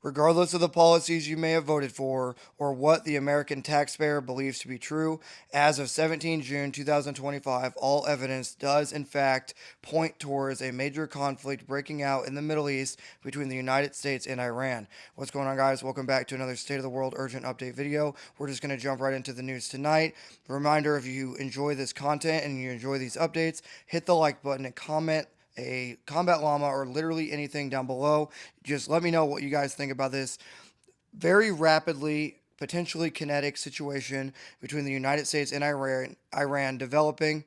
Regardless of the policies you may have voted for or what the American taxpayer believes to be true, as of 17 June 2025, all evidence does in fact point towards a major conflict breaking out in the Middle East between the United States and Iran. What's going on, guys? Welcome back to another State of the World Urgent Update video. We're just going to jump right into the news tonight. Reminder, if you enjoy this content and you enjoy these updates, hit the like button and comment a combat llama or literally anything down below. Just let me know what you guys think about this very rapidly, potentially kinetic situation between the United States and Iran developing.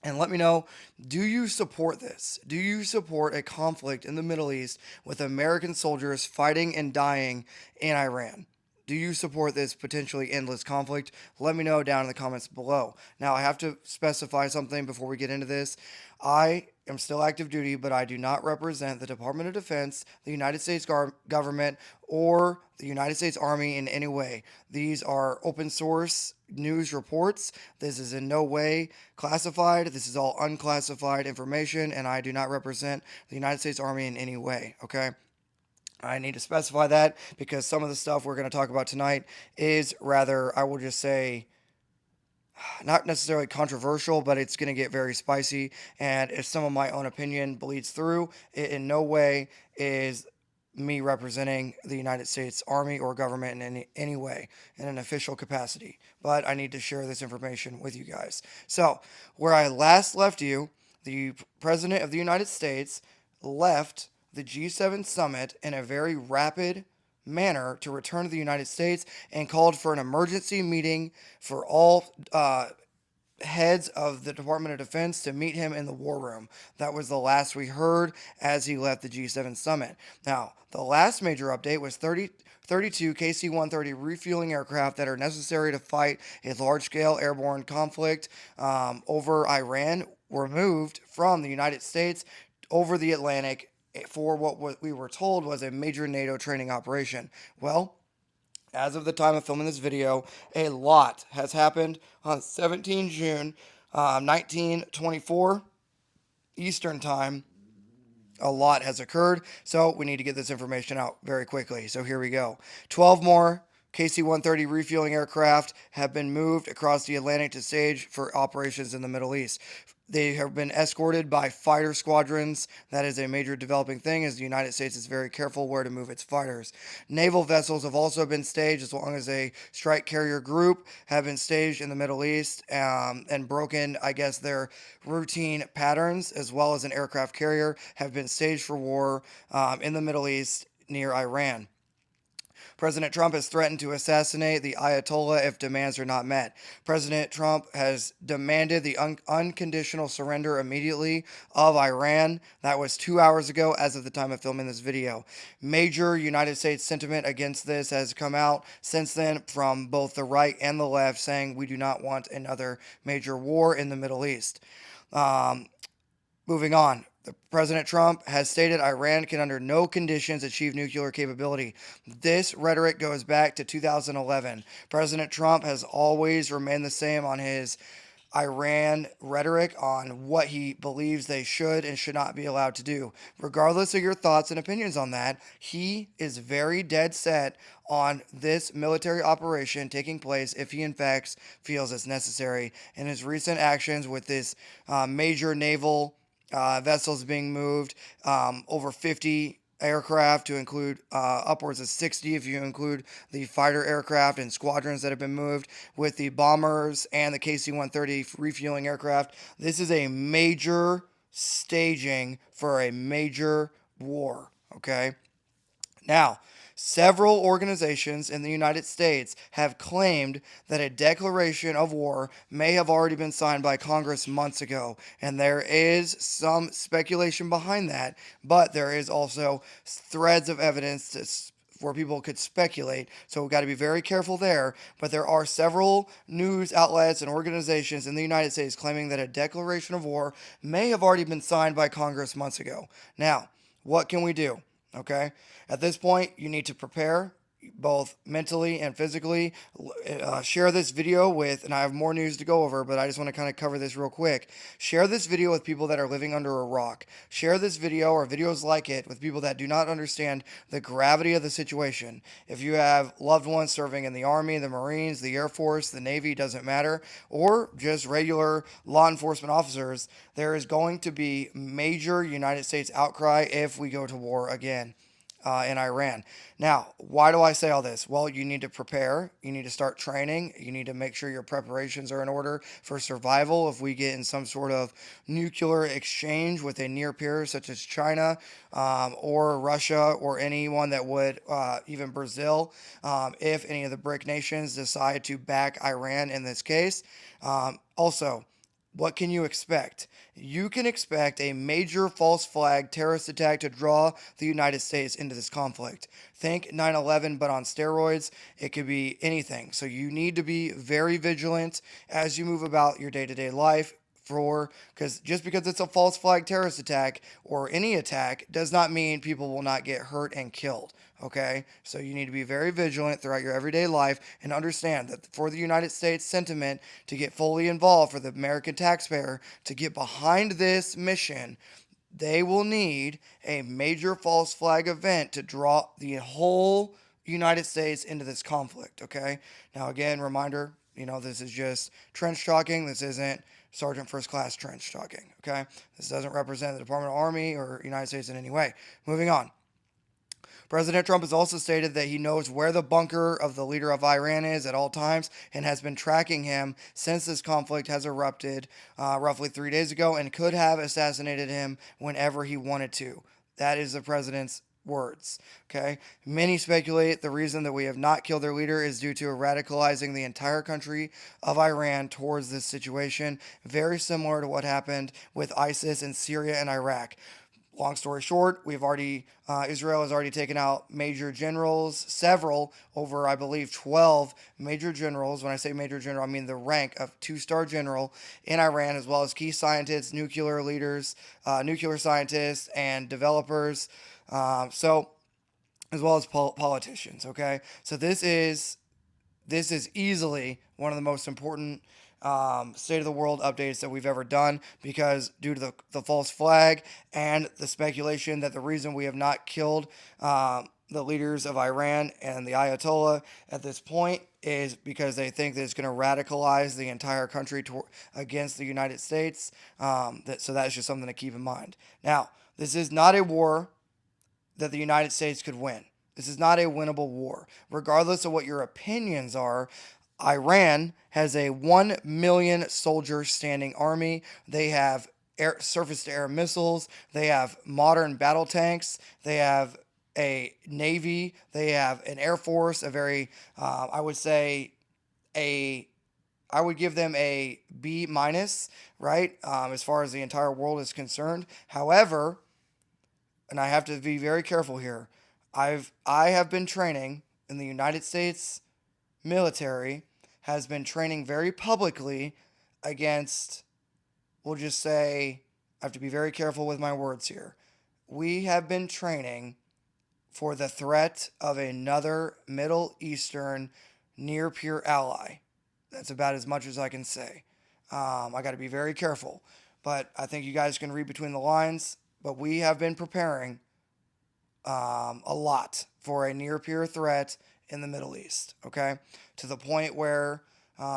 And let me know, do you support this? Do you support a conflict in the Middle East with American soldiers fighting and dying in Iran? Do you support this potentially endless conflict? Let me know down in the comments below. Now, I have to specify something before we get into this. I am still active duty, but I do not represent the Department of Defense, the United States government, or the United States Army in any way. These are open source news reports. This is in no way classified. This is all unclassified information, and I do not represent the United States Army in any way, okay? I need to specify that because some of the stuff we're going to talk about tonight is rather, I will just say, not necessarily controversial, but it's going to get very spicy. And if some of my own opinion bleeds through, it in no way is me representing the United States Army or government in any way in an official capacity. But I need to share this information with you guys. So, where I last left you, the President of the United States left the G7 summit in a very rapid manner to return to the United States and called for an emergency meeting for all heads of the Department of Defense to meet him in the war room. That was the last we heard as he left the G7 summit. Now, the last major update was 32 KC-130 refueling aircraft that are necessary to fight a large-scale airborne conflict over Iran were moved from the United States over the Atlantic for what we were told was a major NATO training operation. Well, as of the time of filming this video, a lot has happened on 17 June 1924 Eastern Time. A lot has occurred, so we need to get this information out very quickly. So here we go. 12 more KC-130 refueling aircraft have been moved across the Atlantic to stage for operations in the Middle East. They have been escorted by fighter squadrons. That is a major developing thing as the United States is very careful where to move its fighters. Naval vessels have also been staged as long as a strike carrier group have been staged in the Middle East and broken, I guess, their routine patterns, as well as an aircraft carrier have been staged for war in the Middle East near Iran. President Trump has threatened to assassinate the Ayatollah if demands are not met. President Trump has demanded the unconditional surrender immediately of Iran. That was 2 hours ago as of the time of filming this video. Major United States sentiment against this has come out since then from both the right and the left, saying we do not want another major war in the Middle East. Moving on. President Trump has stated Iran can under no conditions achieve nuclear capability. This rhetoric goes back to 2011. President Trump has always remained the same on his Iran rhetoric on what he believes they should and should not be allowed to do. Regardless of your thoughts and opinions on that, he is very dead set on this military operation taking place if he in fact feels it's necessary. In his recent actions with this major naval vessels being moved, over 50 aircraft to include upwards of 60 if you include the fighter aircraft and squadrons that have been moved with the bombers and the KC-130 refueling aircraft. This is a major staging for a major war, okay? Now, several organizations in the United States have claimed that a declaration of war may have already been signed by Congress months ago, and there is some speculation behind that, but there is also threads of evidence where people could speculate, so we've got to be very careful there. But there are several news outlets and organizations in the United States claiming that a declaration of war may have already been signed by Congress months ago. Now, what can we do? Okay, at this point, you need to prepare. both mentally and physically. Share this video with, and I have more news to go over, but I just want to kind of cover this real quick. Share this video with people that are living under a rock. Share this video or videos like it with people that do not understand the gravity of the situation. If you have loved ones serving in the Army, the Marines, the Air Force, the Navy, doesn't matter, or just regular law enforcement officers, there is going to be major United States outcry if we go to war again in Iran. Now, why do I say all this? Well, you need to prepare. You need to start training. You need to make sure your preparations are in order for survival. If we get in some sort of nuclear exchange with a near peer such as China or Russia or anyone that would, even Brazil, if any of the BRIC nations decide to back Iran in this case. Also, what can you expect? You can expect a major false flag terrorist attack to draw the United States into this conflict. Think 9/11, but on steroids. It could be anything. So you need to be very vigilant as you move about your day to day life. Because just because it's a false flag terrorist attack or any attack does not mean people will not get hurt and killed. Okay, so you need to be very vigilant throughout your everyday life and understand that for the United States sentiment to get fully involved, for the American taxpayer to get behind this mission, they will need a major false flag event to draw the whole United States into this conflict. Okay, now again, reminder, this is just trench talking. This isn't Sergeant First Class trench talking. Okay, this doesn't represent the Department of Army or United States in any way. Moving on. President Trump has also stated that he knows where the bunker of the leader of Iran is at all times and has been tracking him since this conflict has erupted roughly 3 days ago and could have assassinated him whenever he wanted to. That is the president's words. Okay. Many speculate the reason that we have not killed their leader is due to radicalizing the entire country of Iran towards this situation, very similar to what happened with ISIS in Syria and Iraq. Long story short, Israel has already taken out major generals, several, over I believe 12 major generals. When I say major general, I mean the rank of two-star general in Iran, as well as key scientists, nuclear leaders, nuclear scientists, and developers. So as well as politicians. Okay, so this is easily one of the most important state of the world updates that we've ever done, because due to the false flag and the speculation that the reason we have not killed the leaders of Iran and the Ayatollah at this point is because they think that it's going to radicalize the entire country against the United States. So that's just something to keep in mind. Now, this is not a war that the United States could win. This is not a winnable war. Regardless of what your opinions are, Iran has a 1 million soldier standing army. They have surface to air missiles. They have modern battle tanks. They have a navy. They have an air force, I would say, I would give them a B minus, right? As far as the entire world is concerned. However, and I have to be very careful here. I have been training in the United States military, has been training very publicly against, we'll just say, I have to be very careful with my words here. We have been training for the threat of another Middle Eastern near peer ally. That's about as much as I can say. I got to be very careful, but I think you guys can read between the lines. But we have been preparing a lot for a near peer threat in the Middle East, okay? To the point where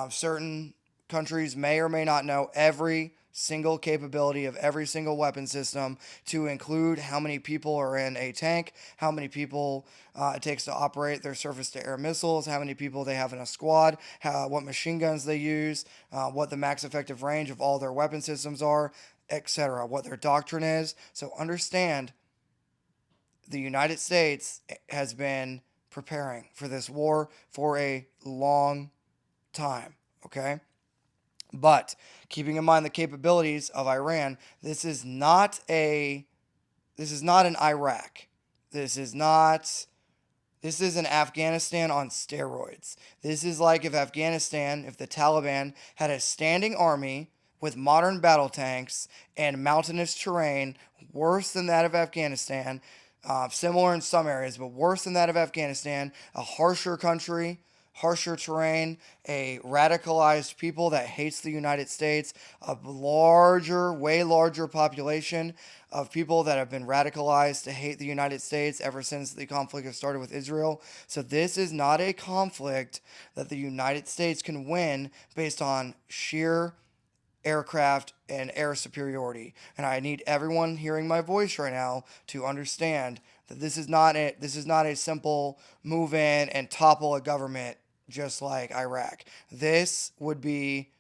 certain countries may or may not know every single capability of every single weapon system, to include how many people are in a tank, how many people it takes to operate their surface-to-air missiles, how many people they have in a squad, what machine guns they use, what the max effective range of all their weapon systems are, etc., what their doctrine is. So understand, the United States has been preparing for this war for a long time, okay? But keeping in mind the capabilities of Iran, this is not an Iraq. This is an Afghanistan on steroids. This is like if the Taliban had a standing army with modern battle tanks and mountainous terrain worse than that of Afghanistan, Similar in some areas, but worse than that of Afghanistan. A harsher country, harsher terrain, a radicalized people that hates the United States, a larger, way larger population of people that have been radicalized to hate the United States ever since the conflict has started with Israel. So this is not a conflict that the United States can win based on sheer aircraft and air superiority. And I need everyone hearing my voice right now to understand that this is not a simple move in and topple a government just like Iraq. This would be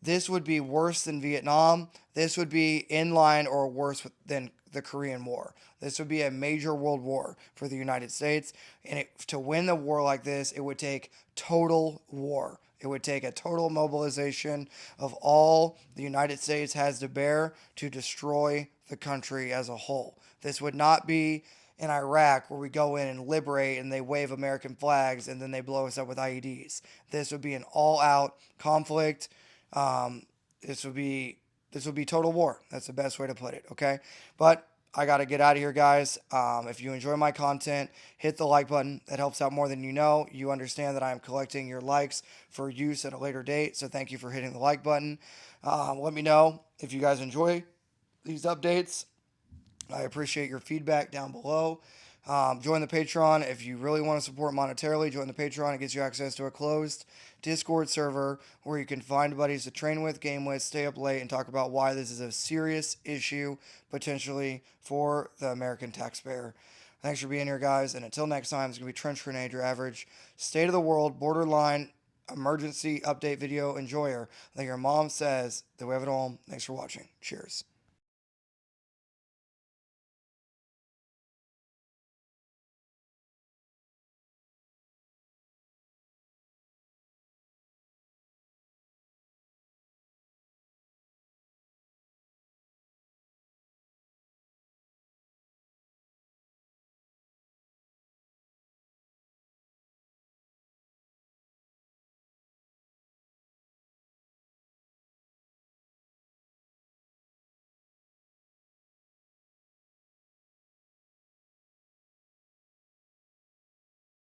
worse than Vietnam. This would be in line or worse than the Korean War. This would be a major world war for the United States. And to win the war like this, it would take total war. It would take a total mobilization of all the United States has to bear to destroy the country as a whole. This would not be in Iraq where we go in and liberate and they wave American flags and then they blow us up with IEDs. This would be an all-out conflict. um, this would be this would be total war. That's the best way to put it. Okay, but I got to get out of here, guys. If you enjoy my content, hit the like button. That helps out more than you know. You understand that I am collecting your likes for use at a later date. So thank you for hitting the like button. Let me know if you guys enjoy these updates. I appreciate your feedback down below. Join the Patreon if you really want to support monetarily. Join the Patreon. It gets you access to a closed Discord server where you can find buddies to train with, game with, stay up late, and talk about why this is a serious issue potentially for the American taxpayer. Thanks for being here, guys. And until next time, it's going to be Trench Grenade, your average state of the world, borderline emergency update video enjoyer. Like your mom says, that we have it all. Thanks for watching. Cheers.